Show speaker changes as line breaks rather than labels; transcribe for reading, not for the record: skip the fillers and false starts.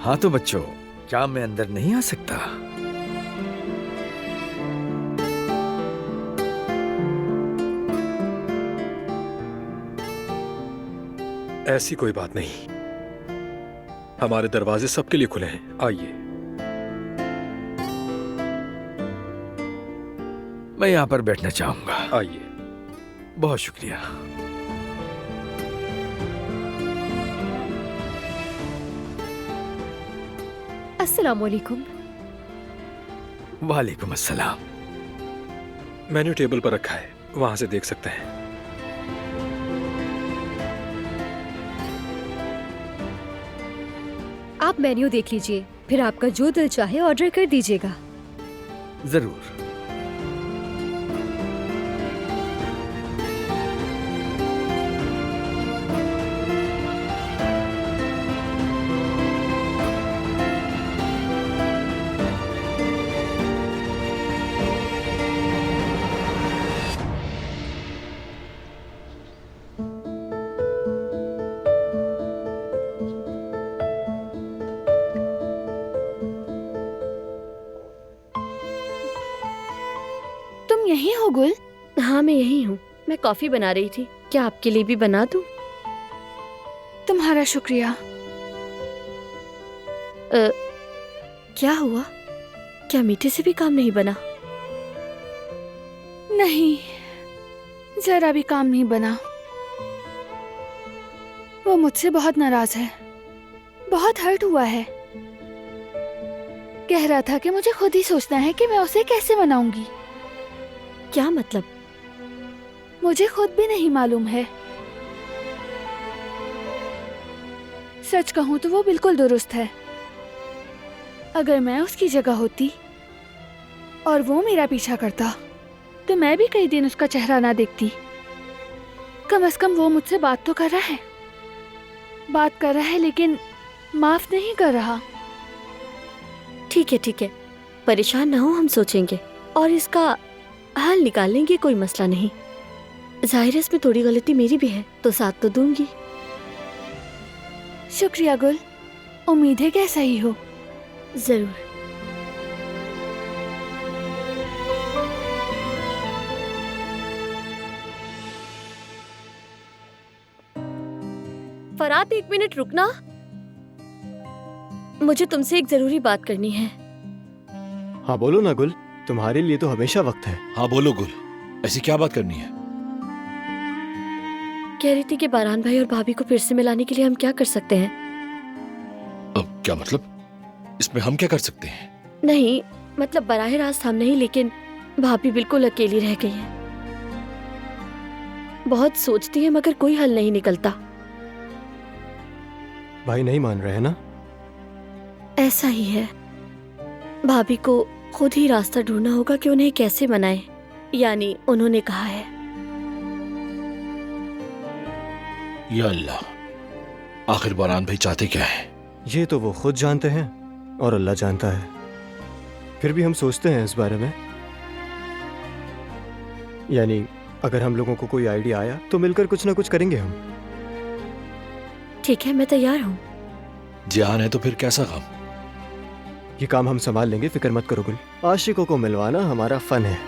हाँ तो बच्चों, क्या मैं अंदर नहीं आ सकता?
ऐसी कोई बात नहीं, हमारे दरवाजे सबके लिए खुले हैं, आइए।
मैं यहाँ पर बैठना चाहूंगा।
आइए।
बहुत शुक्रिया।
अस्सलाम वालेकुम।
वालेकुम अस्सलाम।
मेन्यू टेबल पर रखा है, वहां से देख सकते हैं।
आप मेन्यू देख लीजिए, फिर आपका जो दिल चाहे ऑर्डर कर दीजिएगा।
जरूर।
तुम यहीं हो गुल?
हाँ मैं यही हूँ। मैं कॉफी बना रही थी, क्या आपके लिए भी बना दूँ?
तुम्हारा शुक्रिया।
क्या हुआ? क्या मीठे से भी काम नहीं बना?
नहीं, जरा भी काम नहीं बना। वो मुझसे बहुत नाराज है, बहुत हर्ट हुआ है। कह रहा था कि मुझे खुद ही सोचना है कि मैं उसे कैसे मनाऊंगी।
क्या मतलब?
मुझे खुद भी नहीं मालूम है। सच कहूं तो वो बिल्कुल दुरुस्त है। अगर मैं उसकी जगह होती और वो मेरा पीछा करता तो मैं भी कई दिन उसका चेहरा ना देखती। कम से कम वो मुझसे बात तो कर रहा है। बात कर रहा है लेकिन माफ नहीं कर रहा।
ठीक है, परेशान ना हो, हम सोचेंगे और इसका हल निकाल लेंगे, कोई मसला नहीं। जाहिर है इसमें थोड़ी गलती मेरी भी है, तो साथ तो दूंगी।
शुक्रिया गुल, उम्मीद है कि ऐसा ही हो।
जरूर। फरात, 1 मिनट रुकना, मुझे तुमसे एक जरूरी बात करनी है।
हाँ बोलो ना गुल, तुम्हारे लिए तो हमेशा वक्त है।
हाँ बोलो गुल, ऐसी क्या बात करनी है?
कह रही थी कि बारान भाई और भाभी को फिर से मिलाने के लिए हम क्या कर सकते हैं?
अब क्या मतलब? इसमें हम क्या कर सकते हैं?
नहीं मतलब बराह रास्त हम नहीं, लेकिन भाभी बिल्कुल अकेली रह गई है। बहुत सोचती है मगर कोई हल नहीं निकलता।
भाई नहीं मान रहे हैं ना?
ऐसा ही है, भाभी को खुद ही रास्ता ढूंढना होगा कि उन्हें कैसे मनाए। यानी उन्होंने कहा है।
या अल्लाह, आखिर बारान भाई चाहते क्या है?
ये तो वो खुद जानते हैं और अल्लाह जानता है। फिर भी हम सोचते हैं इस बारे में। यानी अगर हम लोगों को कोई आइडिया आया तो मिलकर कुछ ना कुछ करेंगे हम।
ठीक है, मैं तैयार हूँ।
जान है तो फिर कैसा गम?
ये काम हम संभाल लेंगे, फिक्र मत करो गुल। आशिकों को मिलवाना हमारा फन है।